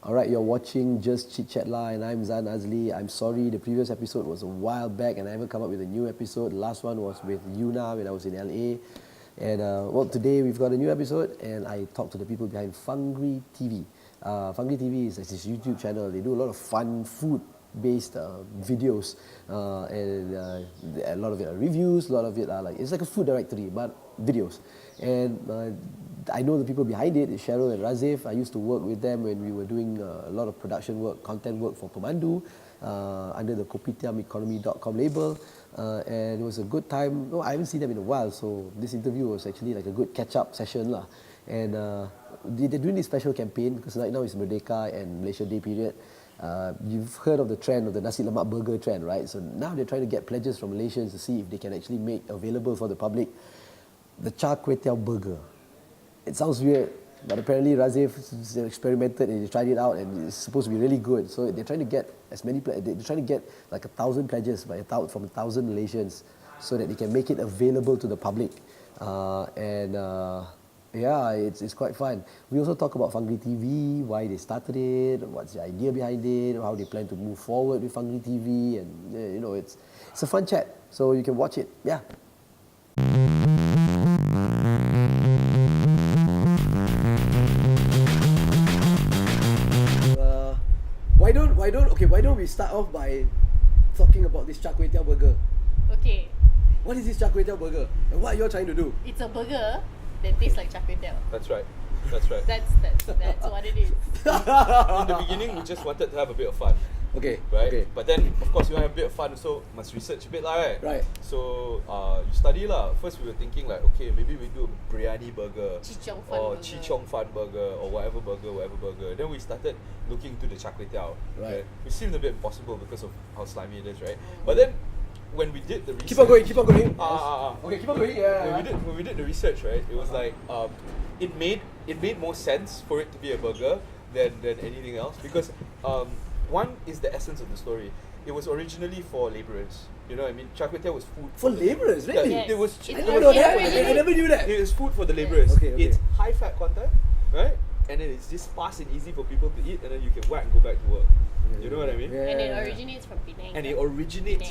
Alright, you're watching Just Chit Chat La, and I'm Zan Azli. I'm sorry, the previous episode was a while back and I haven't come up with a new episode. The last one was with Yuna when I was in LA. And well, today we've got a new episode and I talked to the people behind FungryTV. FungryTV is this YouTube channel. They do a lot of fun food-based videos, and a lot of it are reviews, a lot of it are it's like a food directory, but videos. And I know the people behind it is Sheril and Razif. I used to work with them when we were doing a lot of production work, content work for Pemandu under the kopitiameconomy.com label. And it was a good time. No, I haven't seen them in a while, so this interview was actually like a good catch-up session. And they're doing this special campaign because right now it's Merdeka and Malaysia Day period. You've heard of the trend of the nasi lemak burger trend, right? So now they're trying to get pledges from Malaysians to see if they can actually make available for the public the Char Teow burger. It sounds weird, but apparently Razif experimented and he tried it out and it's supposed to be really good. So they're trying to get as many, they're trying to get like 1,000 pledges from 1,000 Malaysians so that they can make it available to the public. Yeah, it's quite fun. We also talk about FungryTV, why they started it, what's the idea behind it, how they plan to move forward with FungryTV, and you know, it's a fun chat. So you can watch it. Yeah. Why don't we start off by talking about this Char Teow burger? Okay. What is this Char Teow burger? And what are you trying to do? It's a burger that tastes like Char Teow. That's right. That's what it is. In the beginning, we just wanted to have a bit of fun. Okay. Right? Okay. But then, of course, you want to have a bit of fun, so must research a bit, right? Right. So, you study lah. First, we were thinking like, okay, maybe we do a biryani burger. Chichong fun or burger. chichong fun burger, or whatever burger. Then we started looking into the Char Teow. Right. Which seemed a bit impossible because of how slimy it is, right? But then, when we did the research... Keep on going. Okay, keep on going. Yeah. When we did the research, right, it was like it made more sense for it to be a burger than anything else because one is the essence of the story. It was originally for labourers. You know what I mean? Char Teow was food For labourers, really? Yeah, it was. It's I didn't know that. I never knew that. It is food for the labourers. Okay. It's high fat content, right? And then it's just fast and easy for people to eat, and then you can whack and go back to work. You know what I mean? Yeah. And it originates from Penang.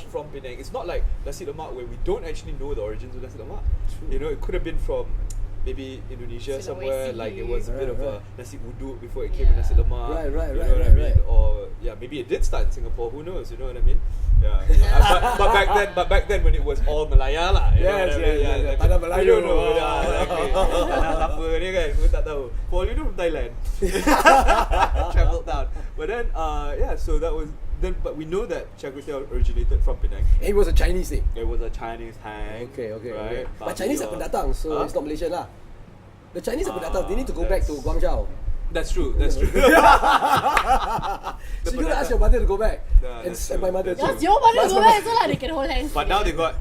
From Penang. It's not like nasi lemak where we don't actually know the origins of nasi lemak. True. You know, it could have been from maybe Indonesia Sulawesi. somewhere, like it was a bit of Right. a nasi uduk before it came to nasi lemak. Right, You know what I mean? right. Or yeah, maybe it did start in Singapore. Who knows? You know what I mean? Yeah. but back then when it was all Malaya lah. You know what I mean? Yes. Like, Tanah we Melayu. don't know. Exactly. Tanah apa ni kan? Kita tak tahu. For all you know from Thailand. Travelled down. But then so that was then. But we know that Char Teow originated from Penang. It was a Chinese thing. It was a Chinese hang. Okay. Right? But Chinese are pendatang, so it's not Malaysian lah. The Chinese are pendatang. They need to go back to that's- Guangzhou. That's true. So you gotta ask your mother to go back and my mother too. That's your mother go back so they can hold hands. But now they got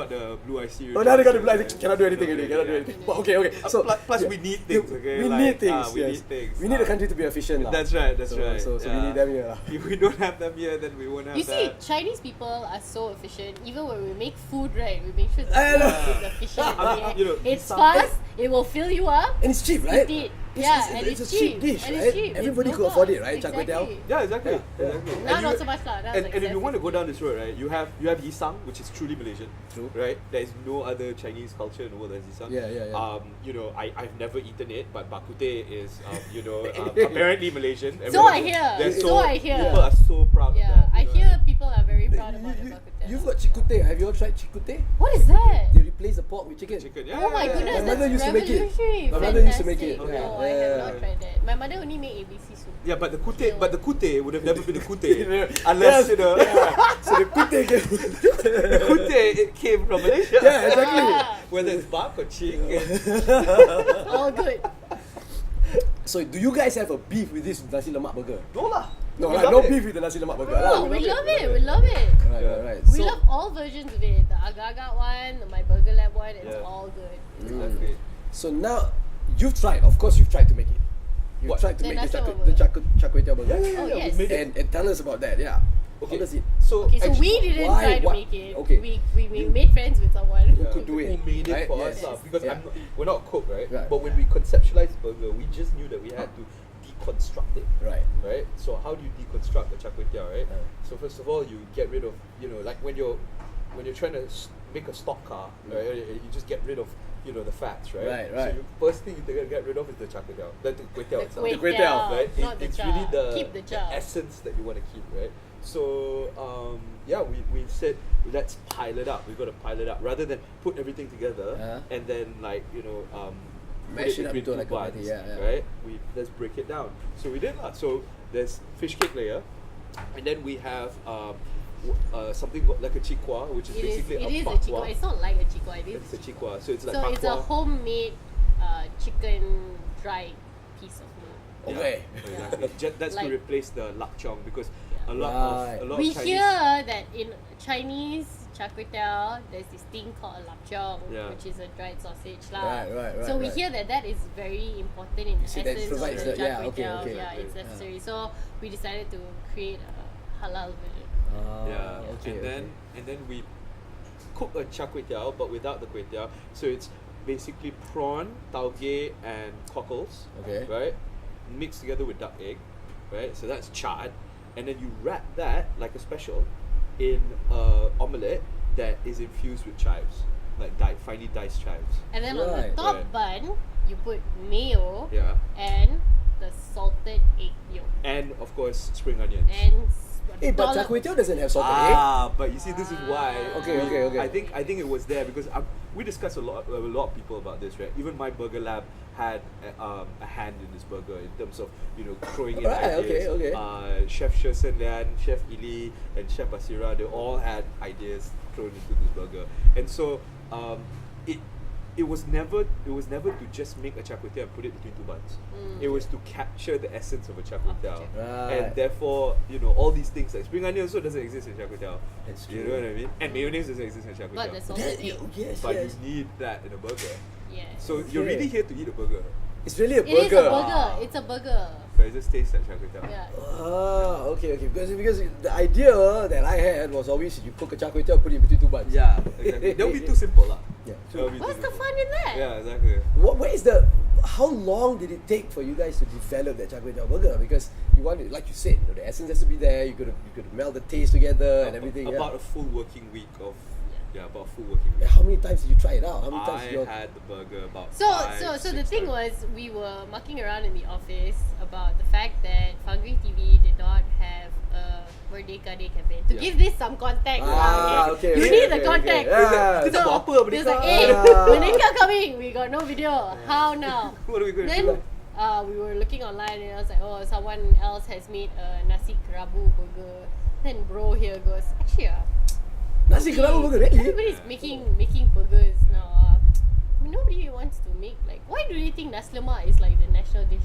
the blue IC. Oh, now they got the blind. Cannot do anything already. Cannot do anything. But okay. So plus we need things. Okay, we like, need things. we Yes. need things. We need the country to be efficient lah. That's right. So we need them here lah. If we don't have them here, then we won't have. You see, that. Chinese people are so efficient. Even when we make food, right, we make sure the I know. food is efficient. Okay? You know, It's fast. It will fill you up. And it's cheap, right? Eat it. Yeah, and it's it's a cheap dish, and right? it's cheap. Everybody It's could local. afford it, right? Char Teow. Yeah, exactly. Now not so much lah. Now And if you want to go down this road, right, you have Yisang, which is truly Malaysian. True. Right? There is no other Chinese culture in the world that has Yisang. Yeah. You know, I've never eaten it, but bak kut teh is apparently Malaysian. So I hear. People Yeah. are so proud of Yeah, that. I hear people are very proud about the bak kut teh. You've got chikute. Have you all tried chikute? What is that? They replace the pork with chicken. Yeah, Oh my goodness, My mother that's used to make it. revolutionary. My mother used to make it. Fantastic. No, Okay. I have Yeah. not tried that. My mother only made ABC soup. Yeah, but the kute would have never been a kute unless you know. So the kute came. The kute it came from Malaysia. Yeah, exactly. Whether it's bak or chicken. All good. So do you guys have a beef with this nasi lemak burger? No lah. No, We like, love no it. beef with the nasi lemak burger. No, we love it. We love it. Right. We love all versions of it. The agar-agar one, my Burger Lab one. It's Yeah. all good. Exactly. So now you've tried. Of course, you've tried to make it. You've What? tried to The make nasi the lemak Char Teow burger. Yeah, Oh, we yes. made it. And tell us about that. Yeah. Okay. How does it? So, Okay, so Actually, we didn't why- try to what- make it. okay. We made friends with someone Who could do it, Who made it right? for Yes. us? Because Yeah. we're not a cook, right? Right. But when we conceptualized burger, we just knew that we had to deconstruct it. Right. Right. So how do you deconstruct a char kway teow? Right. So first of all, you get rid of like when you're trying to make a stock car, right? You just get rid of the fats, right? Right. So the first thing you get rid of is the char kway teow, the kway teow itself. The kway teow, right? Not the It's char. really Keep the char. essence that you want to keep, right? So we said let's pile it up. We've got to pile it up rather than put everything together and then Mash it up between into two like a buns, patty, right? Let's break it down. So we did that. So there's fish cake layer, and then we have something like a chikwa, which is basically it is a a chikwa. It's not like a chikwa. It's a chikwa. So it's like so it's a pakwa. homemade chicken dried piece of meat. Okay. Exactly. That's to Like- replace the lapchong because Yeah. a lot Right. of We Chinese. hear that in Chinese char kway teow, there's this thing called a lapchong, Yeah. which is a dried sausage lah. Right, So we right. hear that is very important in the So that essence provides of the the- char yeah, kway okay, teow. okay. Yeah, it's necessary. So we decided to create a halal version. And then we cook a char kway teow, but without the kway teow. So it's basically prawn, tauge, and cockles. Okay. Right, mixed together with duck egg. Right, so that's charred, and then you wrap that like a special in a omelette that is infused with chives, like finely diced chives. And then on the Right. top Right. bun, you put mayo Yeah, and the salted egg yolk. and of course spring onions. And Hey, but char kway teow doesn't have salted egg. But you see, this is why. Okay. I think it was there because we discussed a lot of people about this, right? Even my burger lab had a hand in this burger in terms of throwing in Right, ideas. okay. Chef Sheril Lian, Chef Ili, and Chef Basira, they all had ideas thrown into this burger, and so it was never to just make a char kway teow and put it between two buns. It was to capture the essence of a char kway teow, Right. and therefore all these things like spring onion also doesn't exist in char kway teow. That's You true. know what I mean? And mayonnaise doesn't exist in char kway but teow. the salted egg. Yes, But yes. you need that in a burger. Yes. So you're Okay. really here to eat a burger, It's really a It is burger. a burger. It's a burger. but it just tastes like char kway teow. Yeah. Okay. Because the idea that I had was always you cook a char kway teow, put it between two buns. Yeah, exactly. That would be too simple, lah. Yeah. That would be too What's the simple. fun in that? Yeah, exactly. How long did it take for you guys to develop that char kway teow burger? Because you want it, like you said, the essence has to be there. You could meld the taste together and everything. About a full working week of about a full working week. How many times did you try it out? How many times did you? I had the burger about So 5, the 6 thing times. was, we were mucking around in the office about the fact that FungryTV did not have a Merdeka Day campaign. To Yeah. give this some context, Okay, you okay, need the okay, context. okay. Yeah. Kita buat apa, It's Merdeka? like, hey, Ah. Merdeka coming, we got no video. How now? What are we going to Then do? we were looking online and I was like, oh, someone else has made a nasi kerabu burger. Then bro here goes, actually Nasi kerabu burger, really? everybody's making burgers now. Nobody wants to make why do you think nasi lemak is like the national dish?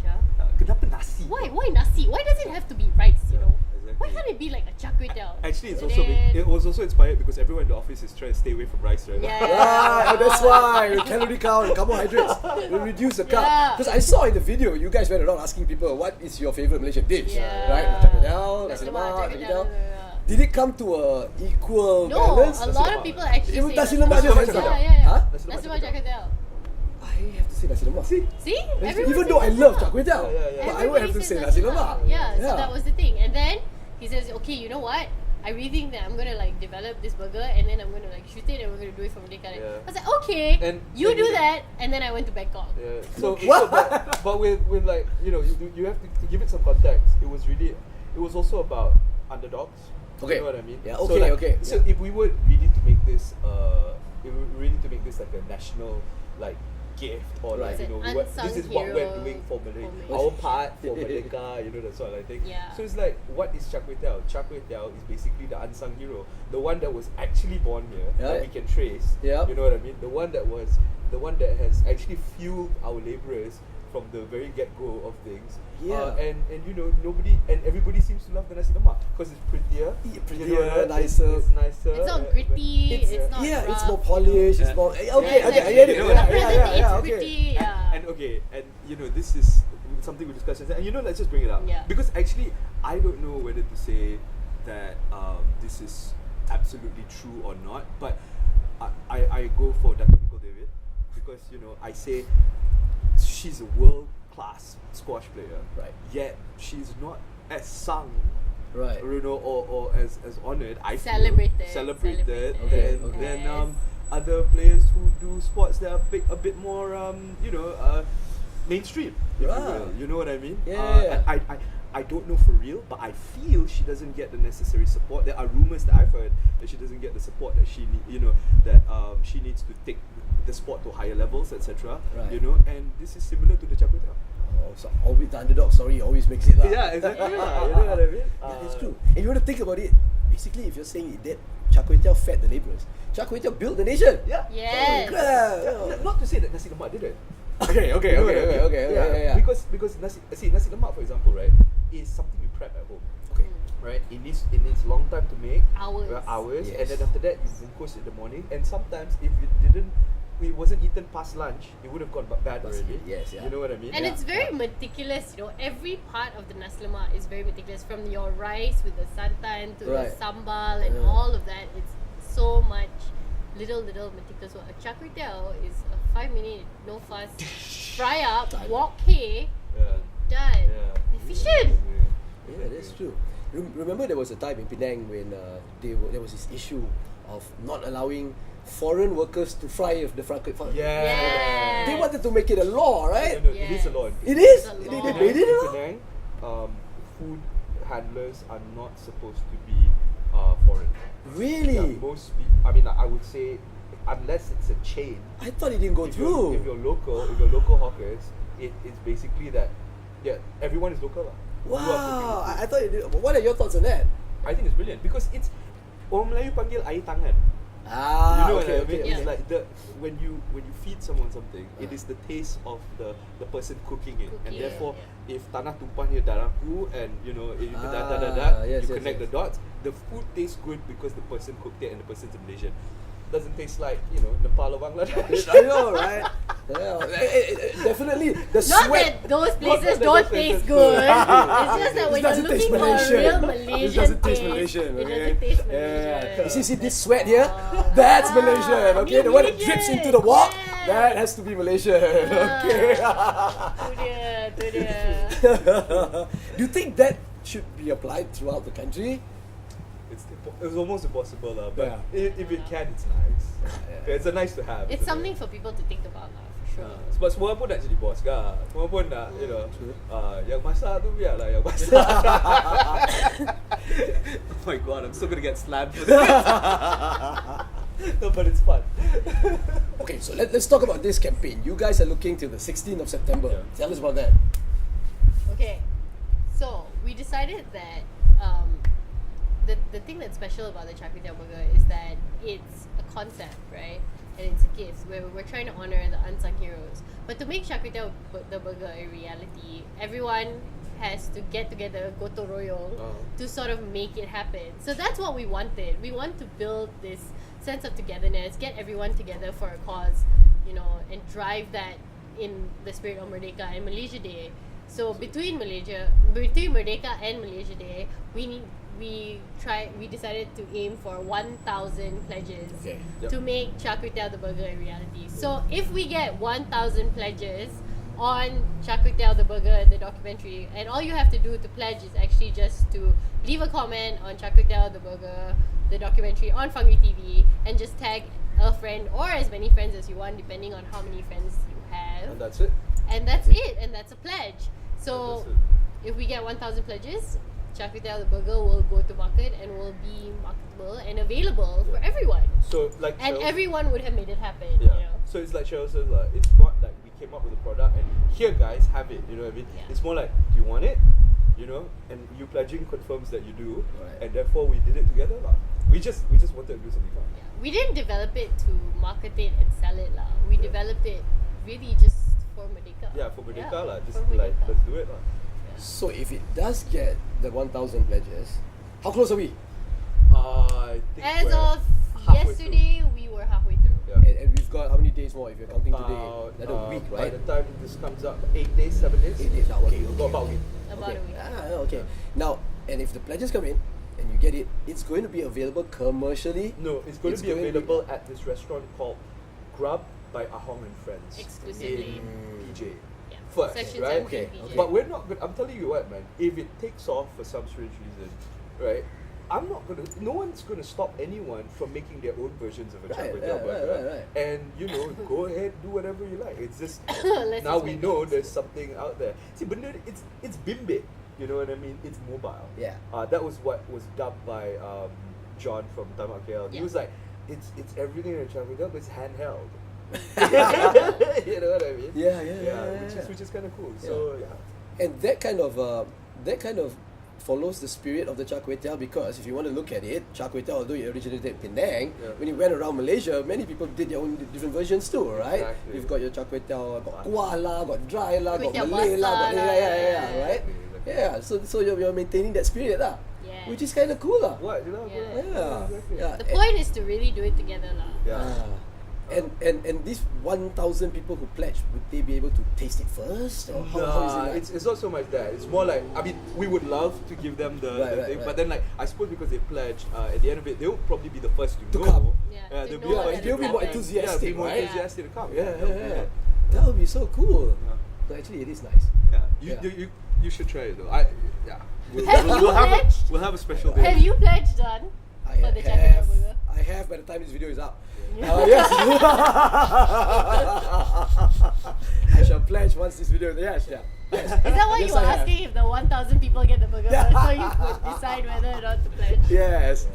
Kenapa nasi? Why nasi? Why does it have to be rice? exactly. Why can't it be like a char kway teow? Actually, it's And also then- it was also inspired because everyone in the office is trying to stay away from rice, right? Right, that's why the calorie count, the carbohydrates, we reduce the carb. Yeah. Because I saw in the video, you guys went around asking people what is your favorite Malaysian dish, Yeah. right? Char kway teow, nasi Nasi lemak, lemak, char char kway kway teow. teow. Did it come to a equal No, balance? a lot of people actually Even say nasi lemak just lemak has char kway a- teow. Yeah. Huh? Nasi lemak Nasi lemak char kway teow. I have to say nasi lemak. See? Everyone Even says though I nasi love lemak. char kway teow, Yeah. but I would have to Everybody say says nasi lemak. Yeah, so that was the thing. And then he says, okay, you know what? I really think that I'm gonna develop this burger and then I'm gonna shoot it and we're gonna do it from Merdeka Day. Yeah. I was like, okay, And- you and do you- that, and then I went to Bangkok. Yeah. So, What? but with you have to give it some context. It was also about underdogs. Okay. You know what I mean? Yeah, So okay, okay, So yeah. if we were really to make this, like a national gift or Right. It's an this is unsung what we're hero doing for for Merdeka, Malaysia. our part for Merdeka, that sort of thing. Yeah. So it's like, what is char kway teow? Char kway teow is basically the unsung hero, the one that was actually born here that Yeah. we can trace. Yeah. You know what I mean? The one that has actually fueled our labourers from the very get-go of things. Yeah. And everybody seems to love the nasi lemak because it's prettier. Prettier, nicer. It's nicer. It's not gritty, it's not yeah, it's rough, more polished. It's Yeah. more okay. Yeah, Okay, I get it. You know The what I mean? presentation is okay. pretty, yeah. And this is something we discussed. And let's just bring it up. Yeah. Because actually, I don't know whether to say that this is absolutely true or not. But I go for Dr. Nicole David because I say she's a world class squash player. Right. Yet she's not as sung, Right. you know, or as honoured. I feel. Celebrated. Celebrated. Okay, Than, okay. than other players who do sports that are a bit more mainstream, if you will. You know what I mean? Yeah. I don't know for real, but I feel she doesn't get the necessary support. There are rumors that I've heard that she doesn't get the support that she she needs to take the sport to higher levels, etc. Right. You know, and this is similar to the Char Kway Teow. Oh, so always the underdog story always makes it lah. Yeah, exactly. lah. You know what I mean? Yeah, it's true. And you want to think about it, basically if you're saying that Char Kway Teow fed the labourers, Char Kway Teow built the nation. Yeah. Yes. Not to say that nasi lemak didn't. Okay. You know what I mean? Yeah. Because nasi lemak, for example, right, is something you prep at home. Okay. Right, it needs long time to make. Hours. And Yes. then after that you bungkus in the morning. And sometimes if it wasn't eaten past lunch, it would have gone bad already. Yes, yeah. You know what I mean? And it's very meticulous, you know. Every part of the nasi lemak is very meticulous, from your rice with the santan to Right. the sambal and all of that. It's so much little meticulous work. A Char Kway Teow is a 5-minute, no fuss, fry up, wok hay, Yeah. done. Yeah. Efficient. Yeah, that's true. Remember there was a time in Penang when there was this issue of not allowing foreign workers to fry the fry. Yeah. They wanted to make it a law, right? No, it is a law. It is? It's a They law. made it a law? Penang, food handlers are not supposed to be foreign. Really? Yeah, most people, I mean, I would say, unless it's a chain. I thought it didn't go If through. you're local hawkers, it's basically that. Yeah, everyone is local. You are Wow, cooking. I thought it did. What are your thoughts on that? I think it's brilliant because it's orang Melayu panggil air tangan. Ah, You know okay, what I mean? okay. It's like when you feed someone something, it is the taste of the person cooking it, and Cooking, therefore yeah. if tanah tumpah near darahku and you know Yes, you yes, connect yes. the dots, the food tastes good because the person cooked it and the person's a Malaysian. Doesn't taste like Nepal or Bangladesh. I know, right? Yeah, definitely. The Not sweat. that those places that don't those taste places good. good. It's just that when you're doesn't taste looking for a Malaysian. real This Malaysian doesn't taste taste, Malaysian, it okay? doesn't taste Yeah. Malaysian. You see this sweat here? That's Malaysian, okay? The one that drips into the wok, Yeah. that has to be Malaysian, okay? Tu dia. Do you think that should be applied throughout the country? It's almost impossible, but Yeah. if it can, it's nice. It's a nice to have. It's isn't something it? for people to think about lah, for sure. Sebab semua pun nak jadi bos kan. Semua pun nak, True. yang masak tu biarlah yang masak. Oh my god, I'm still gonna get slammed for this. No, but it's fun. Okay, so let's talk about this campaign. You guys are looking till the 16th of September. Yeah. Tell us about that. Okay, so we decided that the thing that's special about the Char Kway Teow burger is that it's a concept, right? And it's a gift where we're trying to honor the unsung heroes. But to make Char Kway Teow the burger a reality, everyone has to get together, gotong royong, to sort of make it happen. So that's what we wanted. We want to build this sense of togetherness, get everyone together for a cause, and drive that in the spirit of Merdeka and Malaysia Day. So between Merdeka and Malaysia Day, we decided to aim for 1,000 pledges Okay. Yep. to make Char Kway Teow the burger a reality. So if we get 1,000 pledges on Char Kway Teow the burger, the documentary, and all you have to do to pledge is actually just to leave a comment on Char Kway Teow the burger, the documentary on FungryTV, and just tag a friend or as many friends as you want, depending on how many friends you have. And that's it. And that's it, and that's a pledge. So And that's if we get 1,000 pledges, Char Kway Teow the burger will go to market and will be marketable and available for everyone. So like And Cheryl- everyone would have made it happen. Yeah. So it's like Cheryl says, it's not like we came up with a product and here guys have it. You know what I mean? Yeah. It's more like, do you want it? And you pledging confirms that you do, Right. and therefore we did it together, lah. We just wanted to do something fun. Yeah. We didn't develop it to market it and sell it lah. We developed it really just for Merdeka. Yeah, for Merdeka lah. Just for like Merdeka. let's do it lah. So if it does get the 1,000 pledges, how close are we? I think As we're of halfway yesterday, we were halfway through. through. Yeah. And we've got how many days more if you're counting today? Another week, By right? the time this comes up, 8 days, 7 days. 8 days, okay, About okay. about a week. About a week. Okay. Now, and if the pledges come in and you get it, it's going to be available commercially. No, it's going It's to be going to be- available at this restaurant called Grub by Ahong and Friends Exclusively. in PJ. Yeah. first, Section right? 17 Okay, PG. okay. But we're not good. I'm telling you what, man. If it takes off for some strange reason, right? I'm not gonna. No one's gonna stop anyone from making their own versions of a Right, chocolate burger. right. And go ahead, do whatever you like. It's just Let's now just we make know it. there's something out there. See, but it's bimbe. You know what I mean? It's mobile. Yeah. That was what was dubbed by John from Tamak KL. He Yeah. was like, it's everything in a chocolate burger, but it's handheld. You know what I mean? Yeah. Which is kind of cool. So yeah. And that kind of follows the spirit of the Char Kway Teow, because if you want to look at it, Char Kway Teow, although it originated in Penang, Yeah. when it went around Malaysia, many people did their own different versions too, right? Exactly. You've got your Char Kway Teow, got kuah lah, got dry lah, Kway got teow Malay lah, basah got lah, yeah, right? Exactly. Yeah, so you're maintaining that spirit lah, Yeah. which is kind of cool lah. What? You know? Yeah. Yeah. Exactly. Yeah. The point is to really do it together lah. Yeah. And these 1,000 people who pledged, would they be able to taste it first? Or how is it like? it's not so much that. It's more like, I mean, we would love to give them the Right, thing, right. but then like I suppose because they pledged, at the end of it, they'll probably be the first to To know. come. Yeah, to they'll know be, that like, it's they'll be more happening. enthusiastic, be more right? enthusiastic to come. Yeah. That would be so cool. Yeah. No, actually, it is nice. Yeah. Yeah. You should try it though. We'll, Have you pledged? we'll have a special Have day. you pledged, Don, for the Char Kway Teow burger? I have by the time this video is up. Yeah. Yes. I shall pledge once this video is yes. Is that why Yes, you were I have. asking if the 1,000 people get the burger first, so you could decide whether or not to pledge? Yes.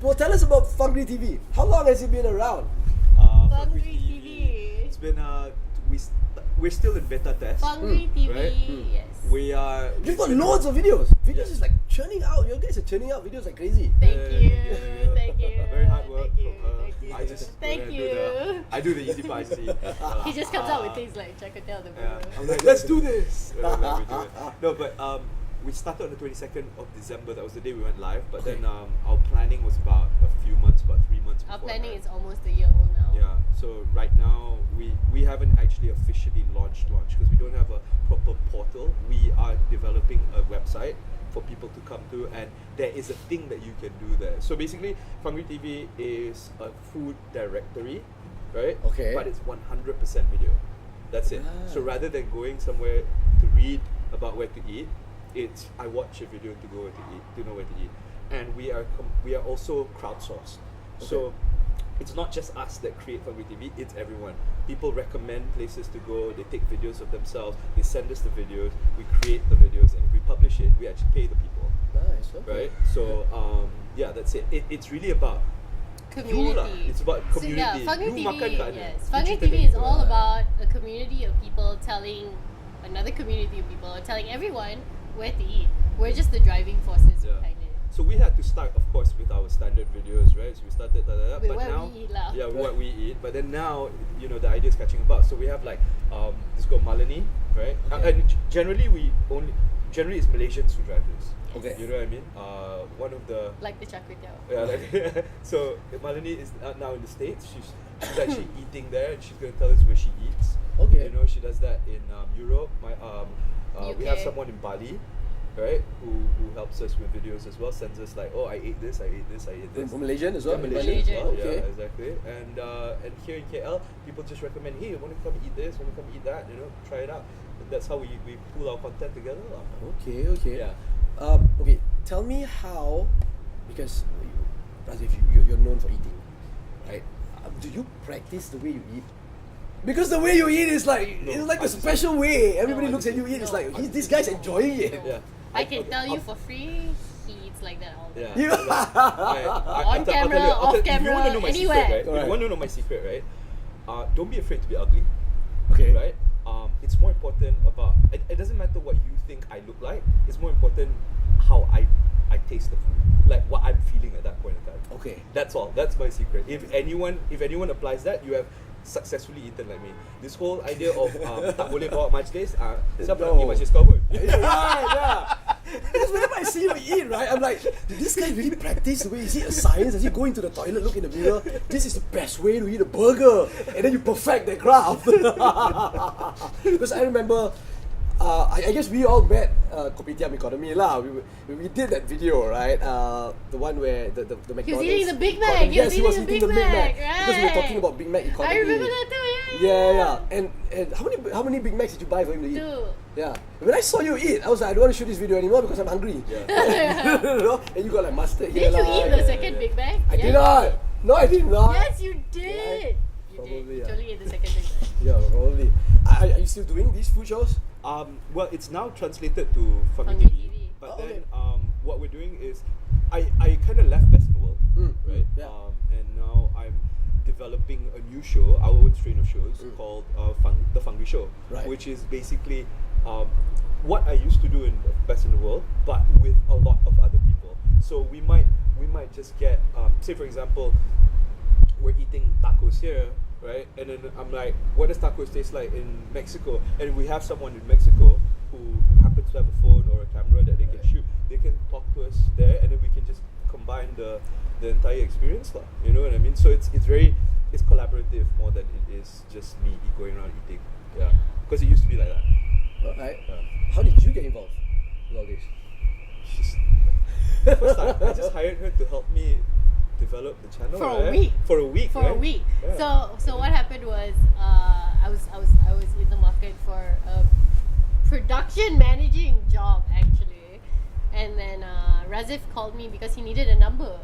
Well, tell us about FungryTV. How long has it been around? Fungry TV. It's been we're still in beta test. Fungry TV, right? yes. We are. You've got loads of videos. Videos is like churning out. You guys are churning out videos like crazy. Thank Yeah, you, yeah. thank you. Very hard work Thank you, from her. thank you. I just Thank do you. I do the easy part. See. He just comes out with things like Char Kway Teow the Yeah. burger. I'm like, let's do this. And then we do it. No, but we started on the 22nd of December. That was the day we went live. But then our planning was about a few months, about 3 months. Our before planning that. is almost a year old now. Yeah. So right now we haven't actually officially launched because we don't have a proper portal. We are developing a website for people to come to, and there is a thing that you can do there. So basically, FungryTV is a food directory, right? Okay. But it's 100% video. That's it. Ah. So rather than going somewhere to read about where to eat, it's I watch a video to go where to eat, to know where to eat, and we are also crowdsourced. So it's not just us that create FungryTV, it's everyone. People recommend places to go, they take videos of themselves, they send us the videos, we create the videos, and if we publish it, we actually pay the people, Nice. Okay. right? So, that's it. It's really about you lah. Community. It's about So, community. yeah, Fungry You makan TV, kat mana? yes. You Fungry cerita TV kat is situ. all about a community of people telling another community of people, telling everyone where to eat. We're just the driving forces Yeah. behind it. So we had to start, of course, with our standard videos, right? So we started, With but what now, we eat lah. yeah, with what we eat. But then now, the idea is catching about. So we have like, it's called Malani, right? Okay. And generally it's Malaysians who drive this. Okay. You know what I mean? One of the Like the Char Kway Teow. yeah, so Malani is now in the States. She's actually eating there, and she's gonna tell us where she eats. Okay. She does that in Europe. We have UK. someone in Bali, right, who helps us with videos as well. Sends us like, oh, I ate this, I ate this, I ate this. Malaysian as well. Yeah, in Malaysian Bali? as well. Okay. Yeah, exactly. And here in KL, people just recommend, hey, want to come eat this, want to come eat that, try it out. And that's how we pull our content together. lah. Okay. Yeah. Okay. Tell me how, because Razif, you're known for eating, right? Do you practice the way you eat? Because the way you eat is like No, it's like a I just- special way. Everybody No, looks at you eat. It's no. like this guy's enjoying it. Yeah. I can tell you for free, he eats like that all the Yeah. time. You- On camera, off If you want to camera, know my anywhere. secret, right? If Alright. you want to know my secret, right? Don't be afraid to be ugly. Okay. Right? It's more important about. It doesn't matter what you think I look like. It's more important how I taste the food, like what I'm feeling at that point in time. Okay. That's all. That's my secret. If anyone applies that, you have successfully eaten like me. This whole idea of tak boleh bawa majlis, siapa nak No. pergi majlis kau pun? Yeah. Because whenever I see you eat, right, I'm like, did this guy really practice the way? Is it a science? Does he go into the toilet, look in the mirror? This is the best way to eat a burger, and then you perfect that craft. Because I remember, I guess we all met Kopitiam Economy lah. We did that video, right? The one where the McDonald's. He was eating the Big Mac. Yes, he was eating eating the Big Mac. right? Because we were talking about Big Mac economy. I remember that too. Yeah. Yeah. And how many Big Macs did you buy for him to eat? 2. Yeah. When I saw you eat, I was like, I don't want to shoot this video anymore because I'm hungry. Yeah. You know? And you got like mustard here. Did you lah. eat the second Big Mac? I did not. No, I did not. Yes, you did. You Probably, did. You yeah. totally ate the second Big Mac. Yeah, probably. Are you still doing these food shows? Well, it's now translated to Foundry Foundry TV. TV. But Oh, then, what we're doing is, I kind of left Best in the World, right? yeah. And now I'm developing a new show, our own strain of shows called the Fungry Show, Right. which is basically what I used to do in Best in the World, but with a lot of other people. So we might just get, say for example, we're eating tacos here, right? And then I'm like, what does tacos taste like in Mexico? And we have someone in Mexico who happens to have a phone or a camera that they can shoot. They can talk to us there, and then we can just combine the entire experience, lah. You know what I mean? So it's collaborative more than it is just me going around eating. Yeah, because it used to be like that. Right. Yeah. How did you get involved with all this? Just first time, I just hired her to help me develop the channel For a right? week. For a week. For right? a week. Yeah. So what happened was I was in the market for a production managing job actually, and then Razif called me because he needed a number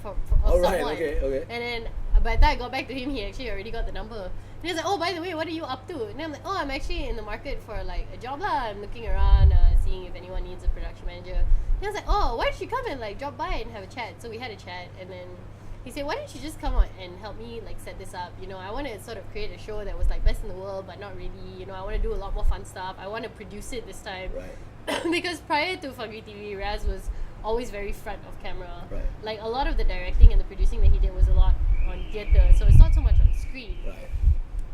of Alright, someone. okay. And then by the time I got back to him, he actually already got the number. And he was like, oh, by the way, what are you up to? And I'm like, oh, I'm actually in the market for like a job lah. I'm looking around, seeing if anyone needs a production manager. And I was like, oh, why don't you come and like drop by and have a chat? So we had a chat, and then he said, why don't you just come on and help me like set this up? You know, I want to sort of create a show that was like best in the world, but not really. You know, I want to do a lot more fun stuff. I want to produce it this time. Right. Because prior to Fungry TV, Raz was always very front of camera. Right. Like a lot of the directing and the producing that he did was a lot on theatre, so it's not so much on screen. Right.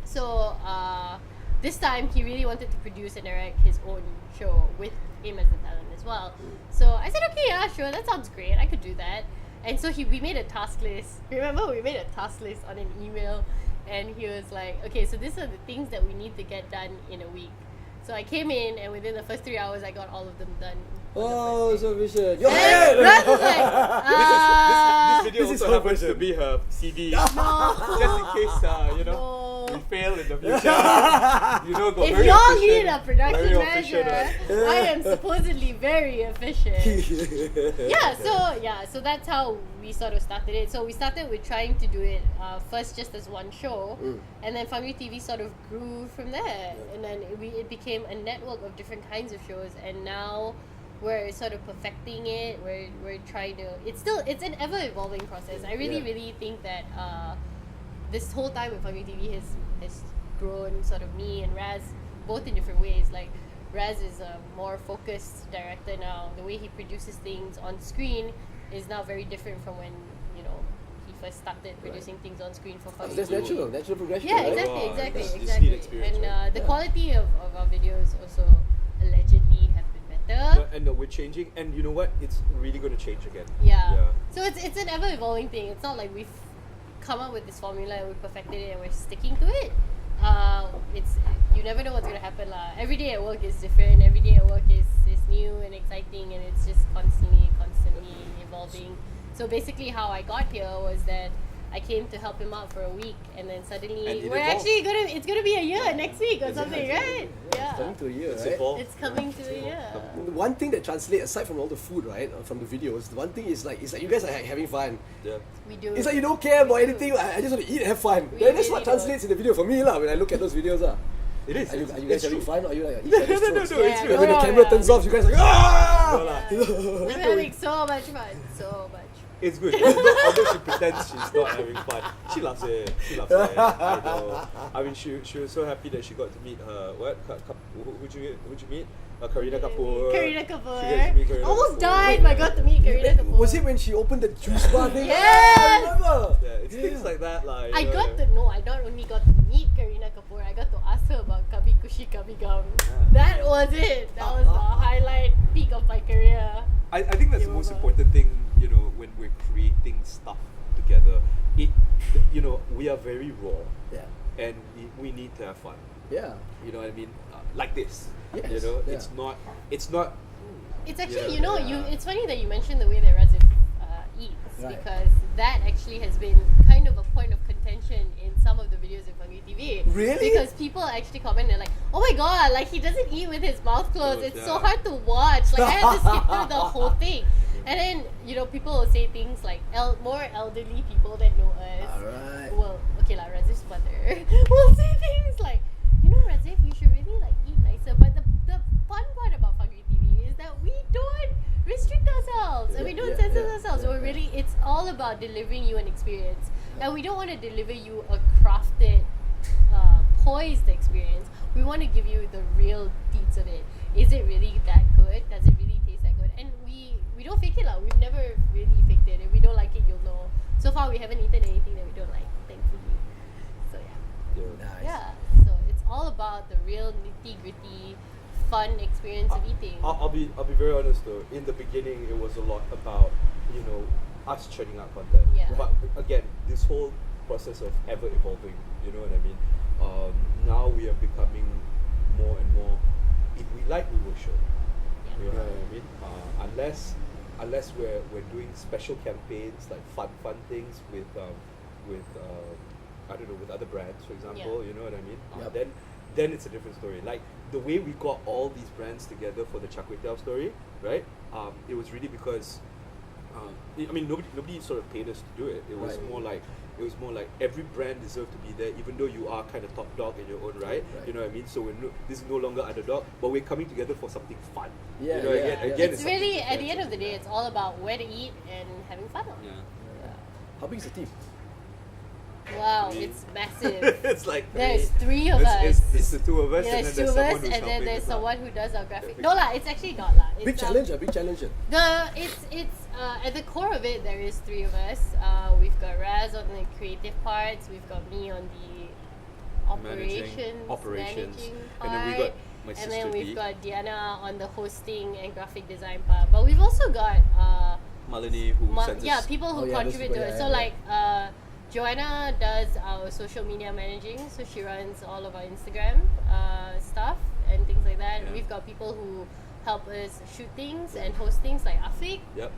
So this time he really wanted to produce and direct his own show with him as the talent as well. So I said, okay, yeah, sure, that sounds great. I could do that. And so we made a task list. Remember, we made a task list on an email, and he was like, okay, so these are the things that we need to get done in a week. So I came in, and within the first 3 hours, I got all of them done. Oh, so efficient. Your And head! Raz was like, This video This is also her happens version. to be her CV, no. just in case we fail in the future. Go If very y'all efficient, need a production very manager, efficient, I am supposedly very efficient. So that's how we sort of started it. So we started with trying to do it first just as one show, and then Fungry TV sort of grew from there, and then it became a network of different kinds of shows, and now we're sort of perfecting it. We're trying to. It's an ever evolving process. I really think that this whole time with Fungry TV has grown sort of me and Raz both in different ways. Like Raz is a more focused director now. The way he produces things on screen is now very different from when he first started producing things on screen for Fungry That's TV. natural progression. Yeah, right? exactly. Wow, you just Exactly. need experience, And right? the quality of our videos also allegedly have been better. And we're changing, and you know what? It's really going to change again. Yeah. So it's an ever evolving thing. It's not like we've come up with this formula and we perfected it and we're sticking to it. You never know what's gonna happen lah. Every day at work is different. Every day at work is new and exciting, and it's just constantly evolving. So basically, how I got here was that I came to help him out for a week, and then suddenly And it we're evolved. actually it's gonna be a year next week or something, right? It's coming to a year, It's right? evolved. It's coming to a year. One thing that translates, aside from all the food, right, from the videos, the one thing is like, it's like you guys are having fun. Yeah. We do. It's like you don't care about anything. I just want to eat and have fun. We Then that's really what translates in the video for me lah. When I look at those videos lah. It is. Are you It's guys having true. fun, or are you like each No, other's no, throats? it's Yeah, true. And when the no, camera yeah. turns off, you guys are like No ah! lah. We're having so much fun. So much. It's good. Although she pretends she's not having fun, she loves it. I know. I mean, she was so happy that she got to meet her who'd you meet? Karina Kapoor. Karina She gets to Kapoor. meet Karina Almost Kapoor. died, but I got to meet Karina Kapoor. Was it when she opened the juice bar thing? Yes! I remember. Yeah, it's things like that like. I not only got to meet Karina Kapoor, I got to ask her about Kabhi Kushi Kabhi Gum. That was it. That was the highlight peak of my career. I think that's the most Remember. important thing, when we're creating stuff together. We are very raw, Yeah. and we need to have fun. Yeah. You know what I mean? Like this. Yes, yeah. It's not. It's actually, Yeah. it's funny that you mentioned the way that Razif eats. Right. because that actually has been kind of a point of contention in some of the videos in FungryTV. Really? Because people actually comment and like, oh my god, like he doesn't eat with his mouth closed. It's so Yeah. hard to watch. Like I had to skip through the whole thing. And then, you know, people will say things like more elderly people that know us. Alright. Well, okay lah, Razif's mother will say things like, you know, Razif, you should really like eat nicer. But the fun part about FungryTV is that we don't restrict ourselves and we don't censor ourselves. We're really, it's all about delivering you an experience. And we don't want to deliver you a crafted, poised experience. We want to give you the real deeds of it. Is it really that good? Does it really taste that good? And we don't fake it lah. We've never really faked it. If we don't like it, you'll know. So far, we haven't eaten anything that we don't like, thankfully. So yeah. Nice. Yeah. So it's all about the real nitty gritty, fun experience of eating. I'll be very honest though. In the beginning, it was a lot about us churning out content. Yeah. But again, this whole process of ever evolving. You know what I mean? Now we are becoming more and more. If we like, we will show. Yeah. You know what I mean? Unless we're doing special campaigns like fun things with I don't know, with other brands, for example. Yeah. You know what I mean? Yep. Then it's a different story. Like the way we got all these brands together for the Char Teow story, right? It was really because nobody sort of paid us to do it. It was Right. more like every brand deserved to be there, even though you are kind of top dog in your own right. Right. You know what I mean? So this is no longer underdog, but we're coming together for something fun. Yeah, you know, yeah, again, It's something really, to at the fans end of the and- day, it's all about where to eat and having fun. Yeah. How big is the team? Wow, Three. it's massive. It's like There's three of us. It's the two of us, Yeah, and then there's two there's of someone us, who's and then helping there's us out. someone who does our graphic. No lah, it's actually not lah. It's, Big challenge, a big challenge. It's at the core of it. There is three of us. We've got Raz on the creative parts. We've got me on the operations, managing part, and then we got my and sister then we've Dee, got Diana on the hosting and graphic design part. But we've also got Malini, who sends us. people who Oh, yeah, those contribute people, to it. yeah, So yeah. like Joanna does our social media managing, so she runs all of our Instagram stuff and things like that. Yeah. We've got people who help us shoot things and host things like Afiq, Yep.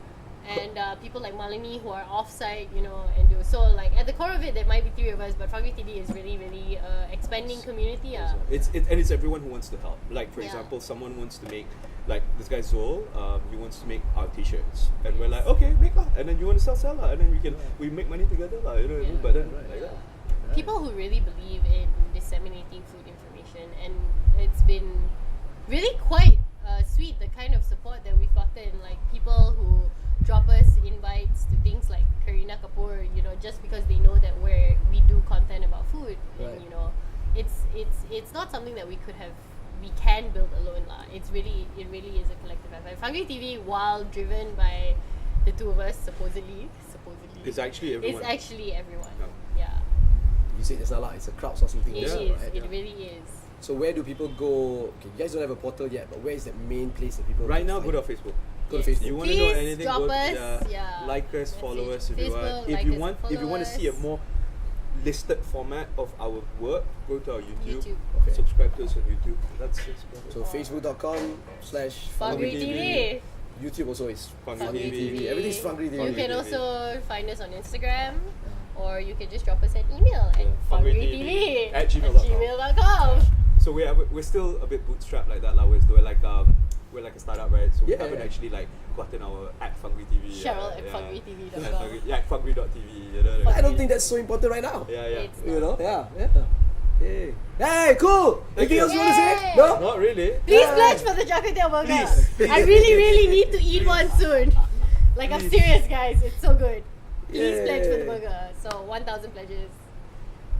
and people like Malini who are offsite, and do so. Like at the core of it, there might be three of us, but FungryTV is really, really expanding community. It's everyone who wants to help. Like for Yeah. example, someone wants to make, like this guy Zol, he wants to make our t-shirts, and we're like, okay, make lah, and then you want to sell lah, and then we make money together lah, you know what I mean? Yeah. But then Right. like that. People who really believe in disseminating food information, and it's been really quite sweet, the kind of support that we've gotten. Like people who drop us invites to things like Karina Kapoor, just because they know that we do content about food, Right. and it's not something that we can build alone lah. It really is a collective effort. FungryTV, while driven by the two of us, supposedly, It's actually everyone. it's actually everyone. Yeah. Yeah. You said it's not like it's a crowdsourcing thing. It also, is. right? It really is. So where do people go? Okay, you guys don't have a portal yet, but where is the main place that people Right can now, go find? to our Facebook. Go to Yes. Facebook. You want to know Please anything? drop Go, us, yeah. like us, Message. follow us if you Facebook, want. like If you us, want, if you follow want to see a us. more listed format of our work, go to our YouTube. YouTube. Okay. Subscribe to us on YouTube. That's just So facebook.com/FungryTV. FungryTV. YouTube also is FungryTV. Everything's FungryTV. You can FungryTV. also find us on Instagram, or you can just drop us an email at FungryTV at FungryTV@gmail.com. So we're still a bit bootstrapped like that, lah. We're like a startup, right? So we Yeah, haven't yeah. actually like gotten our at FungryTV. Cheryl at FungryTV.com. At FungryTV. You know. I don't think that's so important right now. Yeah. It's You know? Yeah. Hey, cool! Anything else you want to say? Yay! No? Not really. Please Yeah. pledge for the Char Teow burger. Please. I really need to eat one soon. Like I'm serious, guys. It's so good. Please Yay. pledge for the burger. So 1,000 pledges.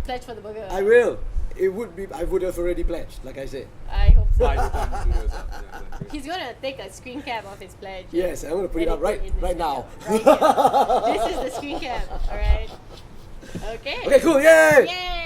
Pledge for the burger. I will. I would have already pledged, like I said. I hope so. I just want to do those, yeah. He's gonna take a screen cap of his pledge. Yes, I'm gonna put it and up right in this now. video. Right here. This is the screen cap. All right. Okay. Okay, cool. Yay! Yay!